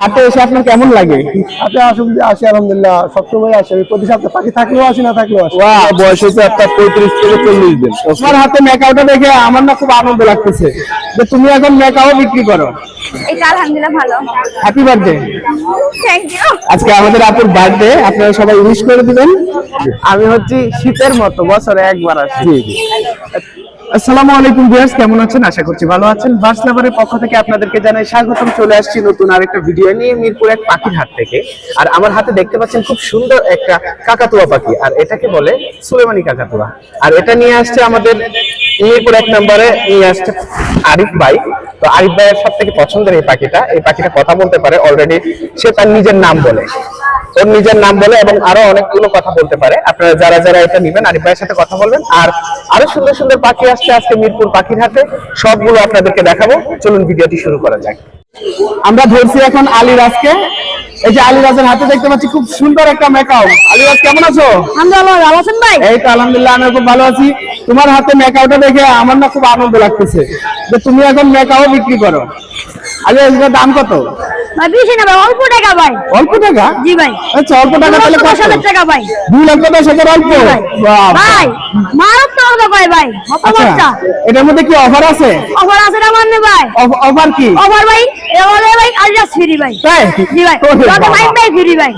হাটে এসে আপনার কেমন লাগে? হাটে আসি আলহামদুলিল্লাহ, সবসময় আসি। প্রতি সপ্তাহে পাখি থাকলেও আসি, না থাকলেও আসি। বয়স হয়েছে আপনার 35 থেকে 40 দিন। তোমার হাতে মেকাওটা দেখে আমার না খুব আনন্দ লাগতেছে যে তুমি এখন মেকাও বিক্রি করো। এটা আলহামদুলিল্লাহ ভালো। Happy birthday. Thank you. আজকে আমাদের আপুর বার্থডে, আপনারা সবাই উইশ করে দিবেন। আমি হচ্ছি শীতের মতো বছরে একবার আসি। আসসালামু আলাইকুম ভিউয়ার্স, কেমন আছেন? আশা করছি ভালো আছেন। বার্ডস লাভারের পক্ষ থেকে আপনাদেরকে জানাই স্বাগতম। চলে আসছি নতুন আরেকটা ভিডিও নিয়ে মিরপুর এক পাখির হাট থেকে। আর আমার হাতে দেখতে পাচ্ছেন খুব সুন্দর একটা কাকাতুয়া পাখি, আর এটাকে বলে সুলেমানি কাকাতুয়া। আর এটা নিয়ে আসছে আমাদের মিরপুর এক নম্বরে নিয়ে আসছে আরিফ ভাই। তো আরিফ ভাইয়ের সব থেকে পছন্দের এই পাখিটা কথা বলতে পারে। অলরেডি সে তার নিজের নাম বলে, ওর নিজের নাম বলে এবং আরো অনেকগুলো কথা বলতে পারে। আপনারা যারা যারা এটা নেবেন আরিফ ভাইয়ের সাথে কথা বলবেন। আর আরো সুন্দর সুন্দর পাখি আসছে আজকে মিরপুর পাখির হাটে, সবগুলো আপনাদেরকে দেখাবো। চলুন ভিডিওটি শুরু করা যাক। আমরা ধরছি এখন আলিরাজকে। এই যে আলিরাজের হাতে দেখতে পাচ্ছি খুব সুন্দর একটা মেকাও। আলিরাজ কেমন আছো? আলহামদুলিল্লাহ, ভালো আছেন ভাই? এই তো আলহামদুলিল্লাহ, আমি খুব ভালো আছি। তোমার হাতে মেকাওটা দেখে আমার না খুব আনন্দ লাগতেছে যে তুমি এখন মেকাও বিক্রি করো। আলিরাজ, এটার দাম কত? ভাই বেশি না ভাই, অল্প টাকা ভাই। অল্প টাকা? জি ভাই। আচ্ছা, অল্প টাকা তাহলে কত? 10,000 টাকা ভাই। 2,10,000 অল্প? ভাই মারাত্মক টাকা ভাই। আচ্ছা, এটার মধ্যে কি অফার আছে? অফার আছে না মানে ভাই? অফার কি? অফার ভাই এবারে ভাই আলিরাজ ফ্রি ভাই। তাই? জি ভাই। যত মাইক ভাই ফ্রি ভাই।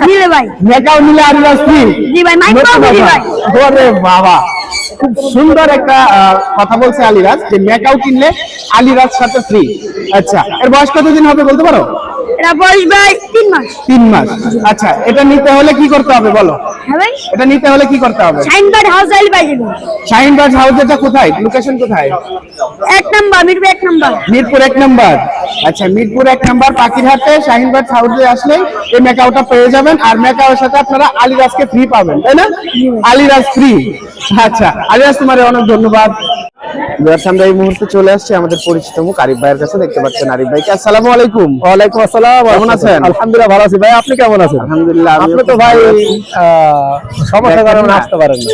নিলে ভাই মেকাও নিলে আলিরাজ ফ্রি? জি ভাই, মাইক ফ্রি ভাই। ওরে বাবা, খুব সুন্দর একটা কথা বলছে আলিরাজ যে মেকাও কিনলে আলিরাজ সাথে ফ্রি। আচ্ছা, এর বয়স কতদিন হবে বলতে পারো? এটা বয়স ভাই 3 মাস। 3 মাস। আচ্ছা, এটা নিতে হলে কি করতে হবে বলো? হ্যাঁ ভাই, এটা নিতে হলে কি করতে হবে? শাইনবার্ড হাউস আইল ভাই যাবেন। শাহিনবাগ হাউস, এটা কোথায়? লোকেশন কোথায়? 1 number Mirpur 1 number. Mirpur 1 number. আচ্ছা, মিরপুর 1 নাম্বার পাখির হাটে শাহিনবাগ হাউসে আসলে এই মেকাওটা পেয়ে যাবেন। আর মেকাওর সাথে আপনারা আলিরাজকে ফ্রি পাবেন, তাই না? আলিরাজ ফ্রি। আচ্ছা আলিরাজ, তোমার অনেক ধন্যবাদ। আমরা এই মুহূর্তে চলে আসছি আমাদের পরিচিত মুখ আরিফ ভাইয়ের কাছে। দেখতে পাচ্ছেন আরিফ ভাইকে। আসসালামু আলাইকুম। ওয়ালাইকুম আসসালাম। কেমন আছেন? আলহামদুলিল্লাহ ভালো আছি ভাই, আপনি কেমন আছেন? আলহামদুলিল্লাহ। আপনি তো ভাই সমস্যার কারণে আসতে পারেন না।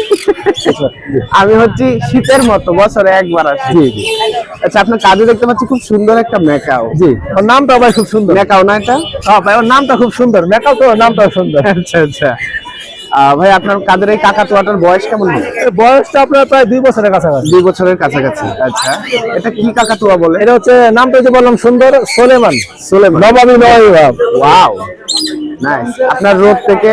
আমি হচ্ছি শীতের মতো বছরে একবার আসি। আচ্ছা, আপনার কাজে দেখতে পাচ্ছি খুব সুন্দর একটা মেকাও। জি, ওর নামটা ভাই খুব সুন্দর। মেকাও না এটা? হ্যাঁ ভাই, ওর নামটা খুব সুন্দর। মেকাও তো নামটা সুন্দর। আচ্ছা আচ্ছা। ভাই, আপনার কাজের এই কাকাতুয়াটার বয়স কেমন হবে? বয়সটা আপনার প্রায় 2 বছরের কাছাকাছি। 2 বছরের কাছাকাছি। আচ্ছা, এটা কি কাকাতুয়া বলে? এটা হচ্ছে নামটা যে বললাম সুন্দর, সোলেমান। সুলেমান। নবাবী নবাব। Wow, nice. আপনার রোড থেকে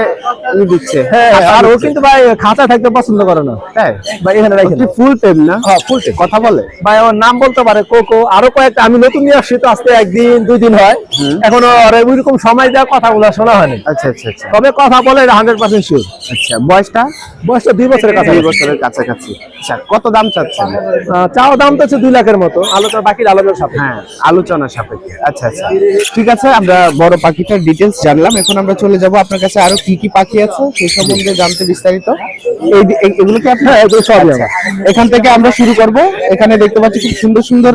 ই দিচ্ছে। হ্যাঁ, আর ও কিন্তু ভাই খাঁচা থাকতে পছন্দ করে না। তাই ভাই এখানে রাখেন। ফুল টেম না? হ্যাঁ, ফুল টেম। কথা বলে ভাই ওর নাম বলতে পারে কোকো, আরো কয়েকটা। আমি নতুন নিয়ে আসছি তো, আজকে 1 2 দিন হয়। এখনো ওইরকম সময় দেওয়া কথাগুলো শোনা হয়নি। আচ্ছা আচ্ছা আচ্ছা। তবে কথা বলে এটা 100% শিওর। আচ্ছা, বয়সটা? বয়সটা 2 বছরের কাছে। 2 বছরের কাছাকাছি। আচ্ছা, কত দাম চাচ্ছেন? চাওয়া দাম তো হচ্ছে 2 লাখের মতো। আলোচনা বাকি আলোচনার সাথে। হ্যাঁ, আলোচনা সাপেক্ষে। আচ্ছা আচ্ছা, ঠিক আছে। আমরা বড় পাখিটার ডিটেলস জানলাম। এখন আমরা চলে যাব আপনার কাছে আরো কি কি পাখি আছে সেই সম্বন্ধে জানতে বিস্তারিত। এগুলো কি আপনার? এগুলো সবই আমার। এখান থেকে আমরা শুরু করব। এখানে দেখতে পাচ্ছি খুব সুন্দর সুন্দর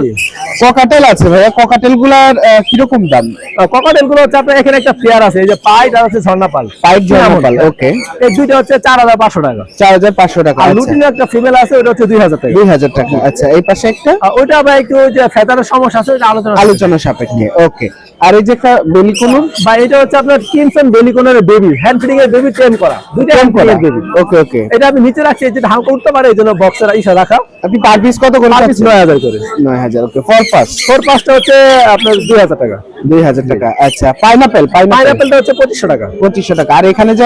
ককাটেল আছে। ভাইয়া, ককাটেল গুলার কিরকম দাম? ককাটেল গুলো হচ্ছে আপনার এখানে একটা পেয়ার আছে, এই যে পাইট আর হচ্ছে ঝর্ণাপাল। পাইট ঝর্ণাপাল, ওকে। এই দুইটা হচ্ছে 4500 টাকা। 4500 টাকা। আর লুটিনো একটা ফিমেল আছে, ওটা হচ্ছে 2000 টাকা। 2000 টাকা। আচ্ছা, এই পাশে একটা? ওইটা আবার একটু ওই যে ফেদারের সমস্যা আছে, ওটা আলোচনা সাপেক্ষে। ওকে। আর এই যে একটা বেলিকোনুর? বা এটা হচ্ছে আপনার কিনসন বেলিকোনের বেবি, হ্যান্ড ফিডিং এর বেবি, ট্রেন করা। দুইটা হ্যান্ড ফিডিং এর বেবি। ওকে ওকে। এটা আমি নিচে রাখছি, যেটা হালকা উঠতে পারে, এই জন্য বক্সের ইসা রাখা। আপনি পার পিস কত করে? 9000 করে। 9000। ওকে। ফর পাঁচটা হচ্ছে আপনার 2000 টাকা। 2000 টাকা। আচ্ছা, পাইনাপেলটা হচ্ছে 2500 টাকা। 2500 টাকা। আর এখানে যে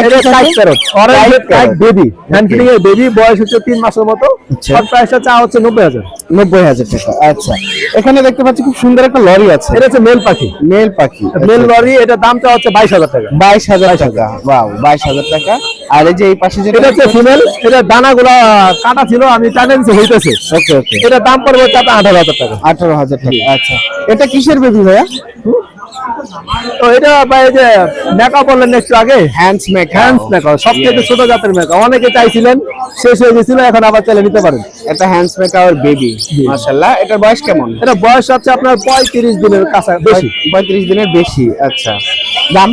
বেবি, হ্যান্ড ফিডিং এর বেবি, বয়স হচ্ছে 3 মাসের মতো। আর প্রাইসটা চা হচ্ছে 90000। 90000 টাকা। আচ্ছা, এখানে দেখতে পাচ্ছি খুব সুন্দর একটা লরি আছে। এটা হচ্ছে মেল পাখি। মেল পাখি, মেল লরি। এটা দামটা হচ্ছে 22000 টাকা। 22000 টাকা। ওয়াও, 22000 টাকা। আর এই যে এই পাশে যেটা, এটা হচ্ছে ফিমেল। এটা দানাগুলো কাটা ছিল, আমি টানেন্সি হইতেছে। ওকে ওকে। এটা দাম পড়বে 18000 টাকা। 18000 টাকা। আচ্ছা, এটা কিসের বেবি ভাইয়া? তো এটা ভাই যে মেকআপ বললেন একটু আগে, হ্যান্ডস মেকআপ সবচেয়ে ছোট জাতের মেকআপ। অনেকে চাইছিলেন, শেষ হয়ে গেছিল, এখন আবার চাইলে নিতে পারেন। এটা হ্যান্ডস মেকআপ বেবি, মাশাআল্লাহ। এটার বয়স কেমন? এটা বয়স হচ্ছে আপনার 35 দিনের কাছে বেশি। 35 দিনের বেশি। আচ্ছা, দাম?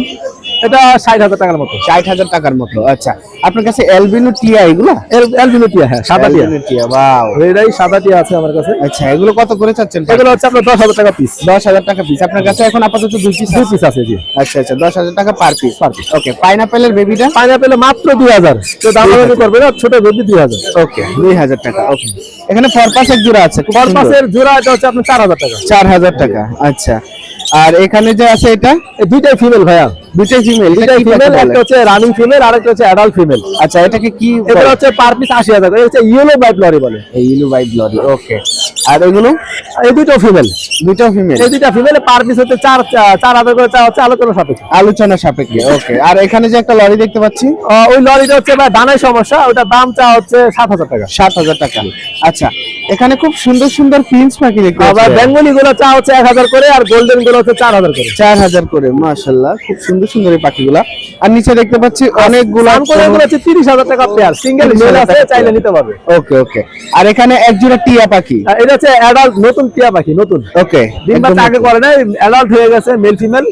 এটা 60,000 টাকার মতো। 60,000 টাকার মতো। আচ্ছা, আপনার কাছে অ্যালবিনো টিয়া এগুলা? অ্যালবিনো টিয়া, হ্যাঁ, সাদা টিয়া। অ্যালবিনো টিয়া, ওয়াও। এটাই সাদা টিয়া আছে আমার কাছে। আচ্ছা, এগুলো কত করে চাচ্ছেন? এগুলো হচ্ছে আপনার 10,000 টাকা পিস। 10,000 টাকা পিস। আপনার কাছে এখন আপাতত 2 পিস আছে, জি। আচ্ছা আচ্ছা, 10,000 টাকা পার পিস। ওকে, পাইনাপেলের বেবিটা? পাইনাপেল মাত্র 2,000। তো দাম করবে না, ছোট বেবি 2,000। ওকে, 2,000 টাকা। ওকে, এখানে ফরপাস এক জোড়া আছে, ফরপাসের জোড়া এটা হচ্ছে আপনার 4,000 টাকা। 4,000 টাকা। আচ্ছা, আর এখানে যে আছে এটা? এই দুইটাই ফিমেল ভাইয়া। দুইটাই ফিমেল। দুইটাই ফিমেল, একটা হচ্ছে রানিং ফিমেল আর একটা হচ্ছে অ্যাডাল্ট ফিমেল। আচ্ছা, এটাকে কি এটা হচ্ছে পার পিস 80,000 টাকা। এটা হচ্ছে ইয়েলো বাইট লরি বলে। এই ইলু বাইট লরি। ওকে, আর এগুলো? এই দুইটাও ফিমেল। দুইটাও ফিমেল। এই দুইটা ফিমেল, পার পিস হচ্ছে 4,000 করে চা হচ্ছে আলোচনা সাপেক্ষে। আলোচনা সাপেক্ষে। ওকে, আর এখানে যে একটা লরি দেখতে পাচ্ছি, ওই লরিটা হচ্ছে ভাই দানায় সমস্যা, ওটা দাম চা হচ্ছে 7,000 টাকা। 7,000 টাকা। আচ্ছা, এখানে খুব সুন্দর সুন্দর প্রিন্স পাখি দেখতে আবার পাচ্ছি। বেঙ্গলি গুলো চা হচ্ছে 1,000 করে, আর গোল্ডেন গুলো হচ্ছে 4,000 করে। 4,000 করে। মাশাআল্লাহ, খুব সুন্দর সুন্দর এই পাখিগুলা। আর নিচে দেখতে পাচ্ছি অনেকগুলা এগুলো হচ্ছে 30,000 টাকা পেয়ার, সিঙ্গেল মেল আছে, চাইলে নিতে পারবে। ওকে ওকে, আর এখানে এক জোড়া টিয়া পাখি। আর এটা হচ্ছে অ্যাডাল্ট নতুন টিয়া পাখি, নতুন। ওকে, ডিম বাচ্চা আগে করে না, অ্যাডাল্ট হয়ে গেছে, মেল ফিমেল।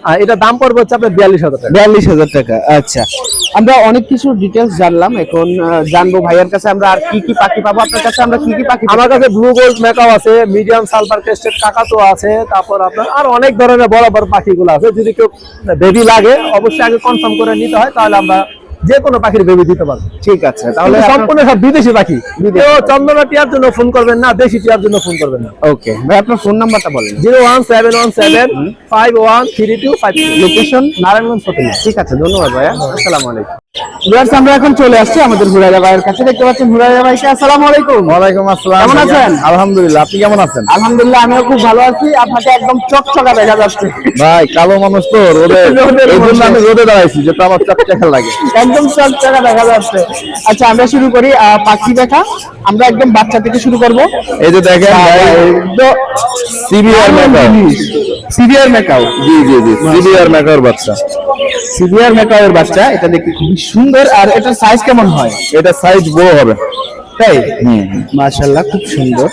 আর এটা দাম পড়বে হচ্ছে আপনার 42,000 টাকা। 42,000 টাকা। আচ্ছা, আমরা অনেক কিছু ডিটেইলস জানলাম, এখন জানবো ভাইয়ার কাছে আমরা আর কি কি পাখি পাবো। আপনার কাছে আমরা কি কি পাখি? আমার কাছে ব্লু গোল্ড মেকাও আছে, মিডিয়াম সালফার ক্রেস্টেড কাকাতো আছে, তারপর আপনার আর অনেক ধরনের বড় বড় পাখিগুলো আছে। যদি কেউ বেবি লাগে অবশ্যই আগে কনফার্ম করে নিতে হয়, তাহলে আমরা যে কোনো পাখির বেবি দিতে পারবো। ঠিক আছে, তাহলে তাহলে সম্পূর্ণ সব বিদেশি পাখি। কেউ চন্দনা টিয়ার জন্য ফোন করবেন না, দেশি টিয়ার জন্য ফোন করবেন না। ওকে ভাই, আপনার ফোন নাম্বারটা বলেন। 01717513253। লোকেশন? নারায়ণগঞ্জ ফতেগঞ্জ। ঠিক আছে, ধন্যবাদ ভাইয়া। আসসালামু আলাইকুম। ভিউয়ার্স, আমরা এখন চলে আসছি আমাদের হুরাইরা ভাইয়ের কাছে। দেখতে পাচ্ছেন হুরাইরা ভাইকে। আসসালামু আলাইকুম। ওয়ালাইকুম আসসালাম। কেমন আছেন? আলহামদুলিল্লাহ, আপনি কেমন আছেন? আলহামদুলিল্লাহ, আমিও খুব ভালো আছি। আপনাকে একদম চকচকা দেখা যাচ্ছে। ভাই কালো মানুষ তো রোদে, এই জন্য আমি রোদে দাঁড়াইছি, যেটা আমার চকচকা লাগে। একদম চকচকা দেখা যাচ্ছে। আচ্ছা, আমরা শুরু করি পাখি দেখা। আমরা একদম বাচ্চা থেকে শুরু করব। এই যে দেখেন সিবিআর মেকাও। Severe macaw. জি জি জি, সিবিআর মেকাওর বাচ্চা। সিভিয়ার মেকাওয়ের বাচ্চা। এটা দেখতে খুবই সুন্দর। আর এটার সাইজ কেমন হয়? এটা সাইজ বড় হবে। তাই? মাশাআল্লাহ, খুব সুন্দর।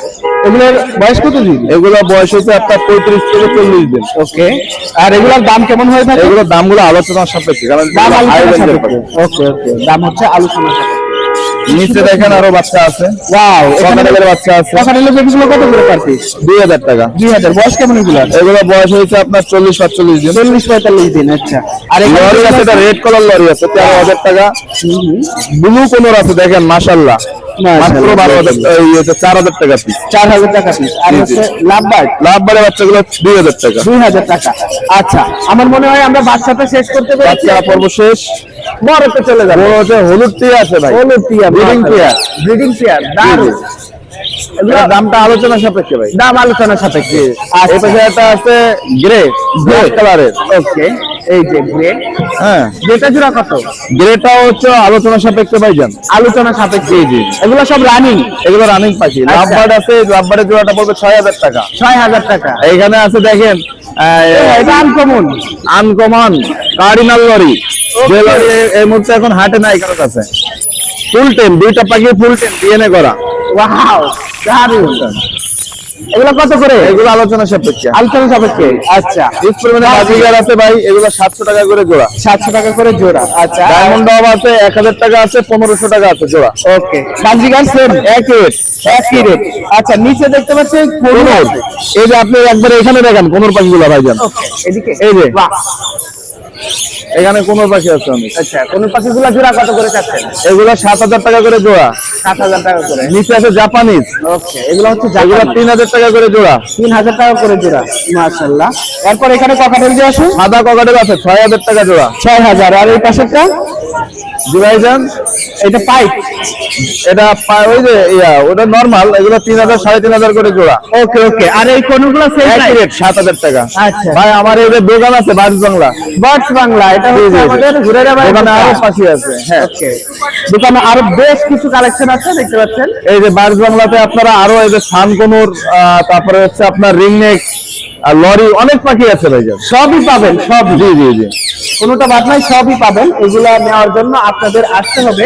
এগুলোর বয়স কত দিন? এগুলো বয়স হচ্ছে আপনার 35 থেকে 40 দিন। ওকে, আর এগুলোর দাম কেমন হয়ে থাকে? এগুলোর দামগুলো আলোচনার সাপেক্ষে, কারণ দাম হাই আলোচনা রেঞ্জের সাপেক্ষে। ওকে ওকে, দাম হচ্ছে আলোচনা সাপেক্ষে। নিচে দেখেন আরো বাচ্চা আছে। ওয়াও, এখানে ককাটেলের বাচ্চা আছে। ককাটেলের বেবিগুলো কত করে পার পিস? 2,000 টাকা। 2,000। বয়স কেমন এগুলো? এগুলো বয়স হয়েছে আপনার 40-45 দিন। 40-45 দিন। আচ্ছা, আর এখানে লরি আছে, এটা রেড কালার লরি আছে, 13,000 টাকা। ব্লু কোনর আছে, দেখেন মাশাআল্লাহ, মাত্র 12,000, এই হচ্ছে 4,000 টাকা পিস। 4,000 টাকা পিস। আর জি, জি। হচ্ছে লাভবার্ড লাভবারের বাচ্চাগুলো 2,000 টাকা। 2,000 টাকা। আচ্ছা, আমার মনে হয় আমরা বাচ্চাটা শেষ করতে পেরেছি। বাচ্চা পর্ব শেষ। বড়তে চলে যাবে। বড় হচ্ছে হলুদ টিয়া আছে ভাই, হলুদ টিয়া, ব্রিডিং টিয়া। ব্রিডিং টিয়া, দারুণ। এগুলোর দামটা আলোচনা সাপেক্ষে ভাই। দাম আলোচনা সাপেক্ষে। এই পাশে একটা আছে গ্রে, ব্ল্যাক কালারের। ওকে, এই যে গ্রে। হ্যাঁ, গ্রেটা জোড়া কত? গ্রেটা হচ্ছে আলোচনা সাপেক্ষে ভাইজান। আলোচনা সাপেক্ষে। জি জি, এগুলো সব রানিং? এগুলো রানিং পাখি। আচ্ছা। লাভবার্ড আছে, লাভবার্ডের জোড়াটা পড়বে 6,000 টাকা। 6,000 টাকা। এইখানে আছে দেখেন এটা আনকমন। আনকমন কার্ডিনাল লরি, যে লরি এই মুহূর্তে এখন হাটে নাই কারোর কাছে। ফুল টেম, দুইটা পাখি ফুল টেম ডিএনএ করা। ওয়াও, দারুণ। এগুলো কত করে? এগুলো আলোচনা সাপেক্ষে। আলোচনা সাপেক্ষে। আচ্ছা, বেশ পরিমাণে বাজিগার আছে ভাই, এগুলো 700 টাকা করে জোড়া। 700 টাকা করে জোড়া। আচ্ছা, ডায়মন্ড ডব আছে 1,000 টাকা আছে, 1,500 টাকা আছে জোড়া। ওকে, বাজিগার সেম একই রেট। একই রেট। আচ্ছা, নিচে দেখতে পাচ্ছি কোনর, এই যে আপনি একবার এখানে দেখেন কোনর পাখিগুলো ভাইজান। এদিকে। এই যে বাহ, এখানে কোনর পাখি আছে অনেক। আচ্ছা, কোন পাখিগুলো জোড়া কত করে চাচ্ছেন? এগুলো 7,000 টাকা করে জোড়া। 7,000 টাকা করে। নিচে আছে জাপানিজ, ওকে, এগুলো হচ্ছে এগুলো জাপানি। 3,000 টাকা করে জোড়া। 3,000 টাকা করে জোড়া। মাশাআল্লাহ। এরপর এখানে ককাটেল যে আছে সাদা ককাটেল আছে 6,000 টাকা জোড়া। 6,000। আর এই পাশেরটা? জি ভাইজান, এটা পাইপ। এটা ওই যে ওটা নরমাল, এগুলো 3,000 3,500 করে জোড়া। ওকে ওকে, আর এই কোনগুলো সেম একই প্রাইস? রেট 7,000 টাকা। আচ্ছা, ভাই আমার এই যে দোকান আছে বাড়ি বাংলা, বার্ডস বাংলা। এটা জি, হচ্ছে জি, জি। আমাদের ঘুরে ভাই দোকানে আরো পাখি আছে। হ্যাঁ, ওকে, দোকানে আরো বেশ কিছু কালেকশন আছে, দেখতে পাচ্ছেন। এই যে বাড়ি বাংলাতে আপনারা আরো এই যে সানকনুর, তারপরে হচ্ছে আপনার রিংনেক আর লরি, অনেক পাখি আছে ভাইজান। সবই পাবেন, সব। জি জি জি, কোনোটা বাদ নাই, সবই পাবেন। এগুলা নেওয়ার জন্য আপনাদের আসতে হবে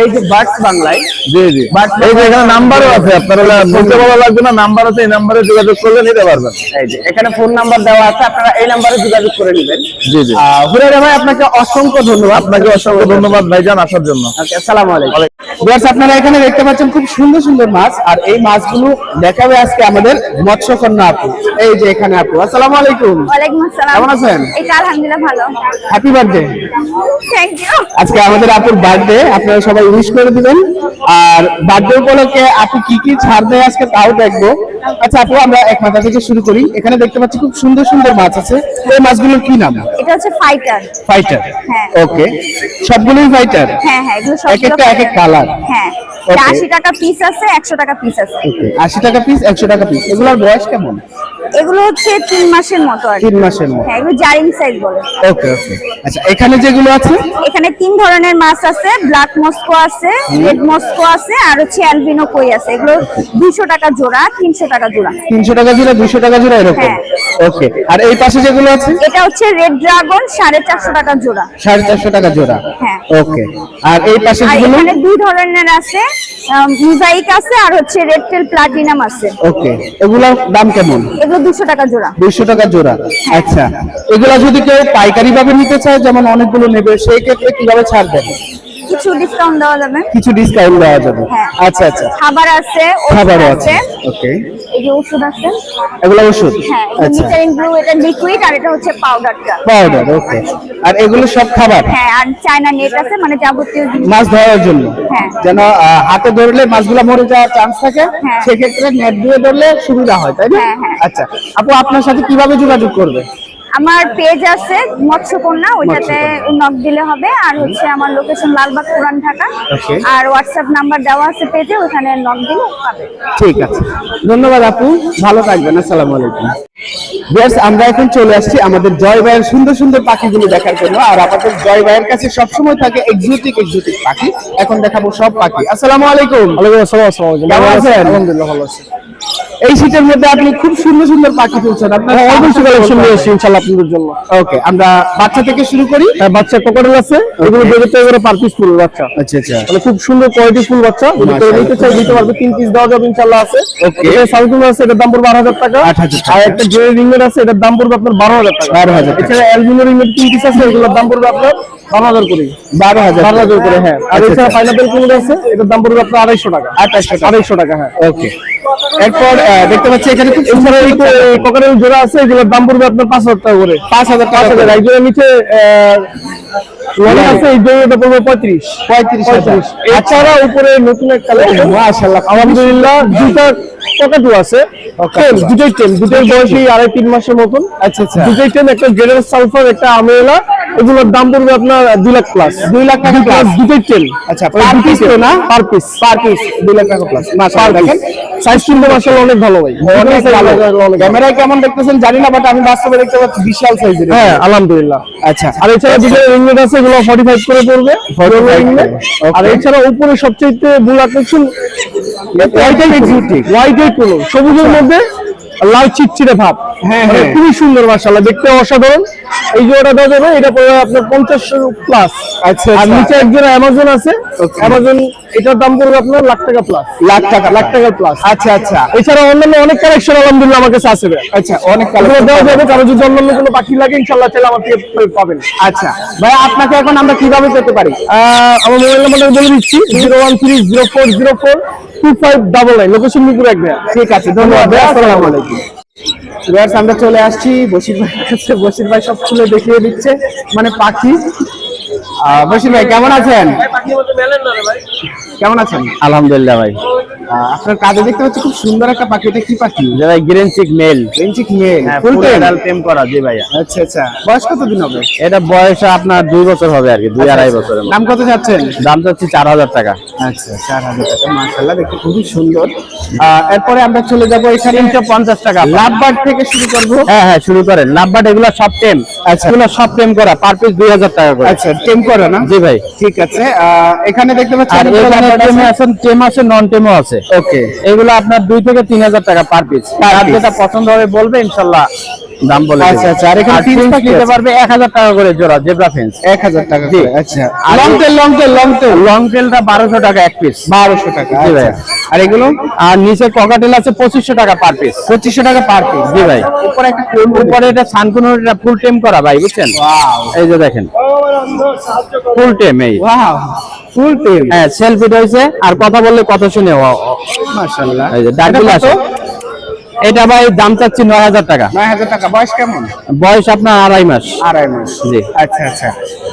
এই যে বার্ডস বাংলায়। জি জি, এই যে এখানে নাম্বারও আছে, আপনারা বলতে বলা লাগবে না, নাম্বার আছে, এই নাম্বারে যোগাযোগ করলে নিতে পারবেন। এই যে এখানে ফোন নাম্বার দেওয়া আছে, আপনারা এই নাম্বারে যোগাযোগ করে নেবেন। জি জি, হুরাইরা ভাই আপনাকে অসংখ্য ধন্যবাদ। আপনাকে অসংখ্য ধন্যবাদ ভাইজান আসার জন্য। ওকে, আসসালামু আলাইকুম। ভিউয়ার্স, আপনারা এখানে দেখতে পাচ্ছেন খুব সুন্দর সুন্দর মাছ, আর এই মাছগুলো দেখাবে আজকে আমাদের মৎস্যকন্যা আপু। এই যে এখানে আপু, আসসালামু আলাইকুম। ওয়ালাইকুম আসসালাম। কেমন আছেন? এই তো আলহামদুলিল্লাহ ভালো। Happy birthday. Thank you. আজকে আমাদের আপুর বার্থডে, আপনারা সবাই উইশ করে দিবেন। আর বার্থডে উপলক্ষে আপু কি কি ছাড় দেয় আজকে তাও দেখবো। আচ্ছা আপু, আমরা এক মাথা থেকে শুরু করি। এখানে দেখতে পাচ্ছি খুব সুন্দর সুন্দর মাছ আছে। এই মাছগুলোর কি নাম? এটা হচ্ছে ফাইটার। ফাইটার। হ্যাঁ। ওকে, সবগুলোই ফাইটার? হ্যাঁ হ্যাঁ, এগুলো সব এক একটা এক এক কালার? হ্যাঁ। Okay. 80 টাকা পিস আছে, 100 টাকা পিস আছে। 80 টাকা পিস, 100 টাকা পিস। এগুলোর বয়স কেমন? এগুলো হচ্ছে 3 মাসের মতো আর কি। 3 মাসের মতো। হ্যাঁ, এগুলো জারিং সাইজ বলে। ওকে ওকে। আচ্ছা, এখানে যেগুলো আছে? এখানে 3 ধরনের মাছ আছে, ব্ল্যাক মস্কো আছে, রেড মস্কো আছে, আর হচ্ছে অ্যালবিনো কই আছে। এগুলো 200 টাকা জোড়া, 300 টাকা জোড়া। 300 টাকা জোড়া, 200 টাকা জোড়া, এরকম? হ্যাঁ। ওকে। আর এই পাশে যেগুলো আছে? এটা হচ্ছে রেড ড্রাগন, 450 টাকা জোড়া। 450 টাকা জোড়া। হ্যাঁ। ওকে। আর এই পাশে আর যেগুলো? এখানে 2 ধরনের আছে, মোজাইক আছে আর হচ্ছে রেড টেল প্লাটিনাম আছে। ওকে। এগুলোর দাম কেমন? এগুলো 200 টাকা জোড়া। 200 টাকা জোড়া। আচ্ছা, এগুলা যদি কেউ পাইকারি ভাবে নিতে চায়, যেমন অনেকগুলো নেবে, সেই ক্ষেত্রে কিভাবে ছাড় দেন? কিছু ডিসকাউন্ট দেওয়া যাবে। কিছু ডিসকাউন্ট দেওয়া যাবে? হ্যাঁ। আচ্ছা আচ্ছা। খাবার আছে, ওষুধ খাবারও আছে। আছে। ওকে। এই যে ওষুধ আছে। এগুলো ওষুধ? হ্যাঁ, আচ্ছা। মিটারিন ব্লু এটা লিকুইড, আর এটা হচ্ছে পাউডারটা। পাউডার। ওকে। আর এগুলো সব খাবার? হ্যাঁ, আর চায়না নেট আছে, মানে যাবতীয় জিনিস। মাছ ধরার জন্য? হ্যাঁ। যেন হাতে ধরলে মাছগুলো মরে যাওয়ার চান্স থাকে, হ্যাঁ। সেক্ষেত্রে নেট দিয়ে ধরলে সুবিধা হয়, তাই না? হ্যাঁ, হ্যাঁ। আচ্ছা আপু, আপনার সাথে কিভাবে যোগাযোগ করবে? আমার পেজ আছে মৎস্যকন্যা, ওইটাতে নক দিলে হবে। আর হচ্ছে আমার লোকেশন লালবাগ পুরান ঢাকা। Okay. আর হোয়াটসঅ্যাপ নাম্বার দেওয়া আছে পেজে, ওখানে নক দিলে পাবে। ঠিক আছে, ধন্যবাদ আপু, ভালো থাকবেন। আসসালামু আলাইকুম। বেশ, আমরা এখন চলে আসছি আমাদের জয় ভাইয়ের সুন্দর সুন্দর পাখিগুলো দেখার জন্য। আর আমাদের জয় ভাইয়ের কাছে সবসময় থাকে এক্সোটিক এক্সোটিক পাখি। এখন দেখাবো সব পাখি। আসসালামু আলাইকুম। ওয়ালাইকুম আসসালাম। কেমন আছেন? আলহামদুলিল্লাহ ভালো আছি। এই শীতের মধ্যে আপনি খুব সুন্দর সুন্দর পাখি তুলছেন। আপনার অবশ্যই কালেকশন নিয়ে এসেছি ইনশাআল্লাহ আপনাদের জন্য। ওকে, আমরা বাচ্চা থেকে শুরু করি। বাচ্চা কোকোডেল আছে, এগুলো বেরোতে এবারে পার পিস ফুল বাচ্চা। আচ্ছা আচ্ছা। মানে খুব সুন্দর কোয়ালিটি ফুল বাচ্চা, যদি কেউ নিতে চায় দিতে পারবে। 3 পিস দেওয়া যাবে ইনশাআল্লাহ আছে। Okay. এটা সাউথুন আছে, এটার দাম পড়বে 8000 টাকা। 8000 টাকা। আর একটা গ্রে রিংয়ের আছে, এটার দাম পড়বে আপনার 12000 টাকা। 12000 টাকা। এছাড়া অ্যালবিনো রিংয়ের 3 পিস আছে, এগুলোর দাম পড়বে আপনার 12000 করে। 12000 করে, হ্যাঁ। আর আচ্ছা, এছাড়া আচ্ছা। পাইনাপেল কুমড়ো আছে, এটার দাম পড়বে আপনার 250 টাকা। 250 টাকা, হ্যাঁ। ওকে। এরপর দেখতে পাচ্ছি এখানে খুব এছাড়া এই কোকোডেল জোড়া আছে, এগুলোর দাম পড়বে আপনার 5000 টাকা করে। 5000 টাকা। 5000। এই জোড়ার নিচে লরি আছে, এই জোড়াটা পড়বে 35। এছাড়া উপরে নতুন একটা কালেকশন, মাশাআল্লাহ, আলহামদুলিল্লাহ, দুইটা কোকাটু আছে। দুটোই টেম, দুটোই বয়সী 2.5-3 মাসের মতন। আচ্ছা আচ্ছা। দুটোই টেম, একটা গ্রেডার সালফার, একটা আমেলা। এগুলোর দাম পড়বে আপনার 2 লাখ প্লাস। 2 লাখ টাকা প্লাস। দুটোই টেম। আচ্ছা, পার পিস তো না? পার পিস 2 লাখ টাকা প্লাস। মাশাআল্লাহ, দেখেন সাইজ কিন্তু মাশাআল্লাহ অনেক ভালো ভাই। অনেক ভালো। ক্যামেরায় কেমন দেখতেছেন জানি না, বাট আমি বাস্তবে দেখতে পাচ্ছি বিশাল সাইজের। হ্যাঁ, আলহামদুলিল্লাহ। আচ্ছা। আর এছাড়া দুটো রিংনেট আছে, এগুলো 45 করে পড়বে। 45 রিংনেট। Okay. আর এছাড়া উপরে সবচেয়ে মূল আকর্ষণ হোয়াইট এক্সোটিক। হোয়াইট কালার, সবুজের মধ্যে লাল চিটচিটে ভাব। হ্যাঁ, মানে হ্যাঁ। খুবই সুন্দর মাশাআল্লাহ, দেখতে অসাধারণ। এই জোড়াটা দেওয়া যাবে, এটা পড়বে আপনার 50 প্লাস। আচ্ছা, আর আচ্ছা। নিচে একজন অ্যামাজন আছে, Okay. অ্যামাজন, এটার দাম পড়বে আপনার লাখ টাকা প্লাস। লাখ টাকা প্লাস। আচ্ছা আচ্ছা। এছাড়া অন্যান্য অনেক কালেকশন আলহামদুলিল্লাহ আমার কাছে আছে ভাই। আচ্ছা, অনেক এগুলো কালার দেওয়া যাবে, কারো যদি অন্যান্য কোনো পাখি লাগে ইনশাআল্লাহ চাইলে আমার থেকে পাবেন। আচ্ছা ভাই, আপনাকে এখন আমরা কিভাবে পেতে পারি? আমার মোবাইল নাম্বারটা বলে দিচ্ছি, 01304042599, লোকেশন মিরপুর 1 ভাইয়া। ঠিক আছে, ধন্যবাদ ভাই। আসসালামু আলাইকুম। ভিউয়ার্স, আমরা চলে আসছি বশির ভাইয়ের কাছে। বশির ভাই সব খুলে দেখিয়ে দিচ্ছে, মানে পাখি। বশির ভাই কেমন আছেন? কেমন আছেন? আলহামদুলিল্লাহ ভাই। আপনার কাঁধে দেখতে পাচ্ছি খুব সুন্দর একটা পাখি। এটা কি পাখি? যারা গ্রিন চিক মেল, বেঞ্চিক মেল, ফুল ফুল টেল। টেম করা। জি ভাইয়া। আচ্ছা আচ্ছা। বয়স কতদিন হবে? এটা বয়স আপনার 2 বছর হবে আর কি, 2-2.5 বছরের মতো। নাম কত যাচ্ছেন? দাম চাচ্ছি 4000 টাকা। আচ্ছা, 4000 টাকা। মাশাআল্লাহ, দেখতে খুবই সুন্দর। এরপরে আমরা চলে যাব এখানে 350 টাকা। লাভবার্ড থেকে শুরু করব। হ্যাঁ হ্যাঁ, শুরু করেন। লাভবার্ড এগুলো সব টেম। আচ্ছা। এগুলো সব টেম করা, পার পিস 2000 টাকা করে। আচ্ছা, টেম করে না? জি ভাই। ঠিক আছে। এখানে দেখতে পাচ্ছি আর অনেকগুলো এখানে লাভবার্ড টেম আছে। আছে, টেম আছে, নন টেমও আছে। ওকে, এগুলো আপনার 2 থেকে 3000 টাকা পার পিস। আর যেটা পছন্দ হবে বলবে, ইনশাআল্লাহ দাম বলে আচ্ছা, দেব। আচ্ছা। আর এখানে আর ফিন্স ফিন্স পাখি নিতে আছে? পারবে 1000 টাকা করে জোড়া জেব্রা ফিন্স। 1000 টাকা জি। করে, আচ্ছা। আর লং টেল লং টেলটা 1200 টাকা এক পিস। 1200 টাকা, জি ভাই। আচ্ছা। আর এগুলো আর নিচে ককাটেল আছে 2500 টাকা পার পিস। 2500 টাকা পার পিস। জি ভাই। উপরে একটা কোন উপরে এটা ছানকুনোর ফুল টেম করা ভাই, বুঝছেন? এই যে দেখেন ফুল টেম এই। ওয়াও, ফুল টেম, হ্যাঁ, সেলফি হইছে আর কথা বললে কথা শুনে মাশাআল্লাহ। এই যে ডাকগুলো আছে। এটা ভাই দাম চাচ্ছি 9000 টাকা। 9000 টাকা। বয়স কেমন? বয়স আপনার 2.5 মাস। 2.5 মাস। জি। আচ্ছা, আচ্ছা,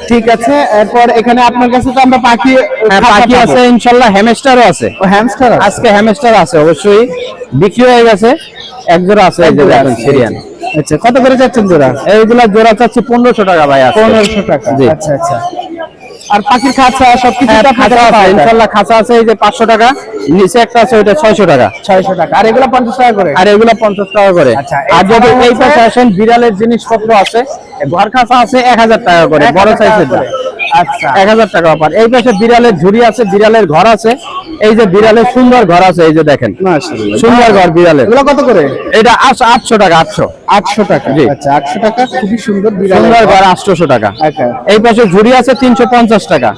ঠিক আছে। এরপর এখানে আপনার কাছে তো আমরা পাখি, হ্যাঁ, পাখি আছে ইনশাআল্লাহ, হ্যামস্টারও আছে। ও হ্যামস্টার আছে? আজকে হ্যামস্টার আছে, অবশ্যই বিক্রি হয়ে গেছে। এক জোড়া আছে, এই যে দেখেন সিরিয়ান। আচ্ছা, কত করে যাচ্ছেন জোড়া? এইগুলা জোড়া চাচ্ছি 1500 টাকা ভাই আজকে। 1500 টাকা। জি। আচ্ছা, আচ্ছা। আর পাখির খাঁচা সবকিছু হ্যাঁ, তো আপনার খাঁচা কাছে আছে পাওয়া যায়? ইনশাআল্লাহ, খাঁচা আছে এই যে 500 টাকা, নিচে একটা আছে ওইটা 600 টাকা। 600 টাকা। আর এগুলো 50 টাকা করে? আর এগুলা 50 টাকা করে। আচ্ছা, আর যদি এছাড়াও এই হচ্ছে- পাশে আসেন, বিড়ালের জিনিসপত্র আছে, ঘর খাঁচা আছে 1000 টাকা করে, বড় 1000 টাকা সাইজের। করে। আচ্ছা, 1000 টাকা অফার। এই পাশে বিড়ালের ঝুড়ি আছে, বিড়ালের ঘর আছে, এই যে বিড়ালের সুন্দর ঘর আছে, এই যে দেখেন মাশাআল্লাহ। সুন্দর ঘর বিড়ালের। এগুলো কত করে? এটা 800 টাকা। 800 টাকা। জি। আচ্ছা, 800 টাকা, খুবই সুন্দর বিড়াল। সুন্দর ঘর 800 টাকা। আচ্ছা, এই পাশে ঝুড়ি আছে 350 টাকা।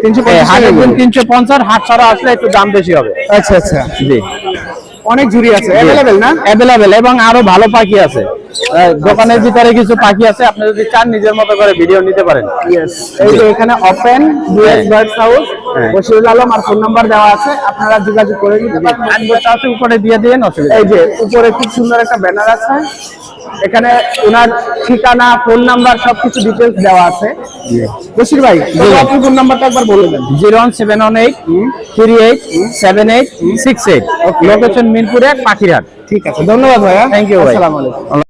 350 হাটের টাকা। দিন 350, হাট ছাড়া আসলে একটু দাম বেশি হবে। আচ্ছা, আচ্ছা। জি, অনেক ঝুড়ি আছে, অ্যাভেলেবেল না? অ্যাভেলেবেল, এবং আরো ভালো পাখি আছে। দোকানের ভিতরে কিছু পাখি আছে, আপনি যদি চান নিজের মতো করে ভিডিও নিতে পারেন। ইয়েস। এই যে এখানে ওপেন বিএস বার্ডস হাউস, হ্যাঁ। বশিরুল আলম, আর ফোন নাম্বার দেওয়া আছে, আপনারা যোগাযোগ করে নিতে পারবেন। চাষের উপরে দিয়ে দিন, অসুবিধা এই যে উপরে খুব সুন্দর একটা ব্যানার আছে, এখানে ওনার ঠিকানা, ফোন নাম্বার, সবকিছু ডিটেলস দেওয়া আছে। বশির ভাই, আপনি ফোন নাম্বারটা একবার বলে দেন। 01718 38 78 68। লোকেশন মিরপুরে, পাখিরহাট। ঠিক আছে, ধন্যবাদ ভাইয়া। Thank you ভাই। আসসালামু আলাইকুম।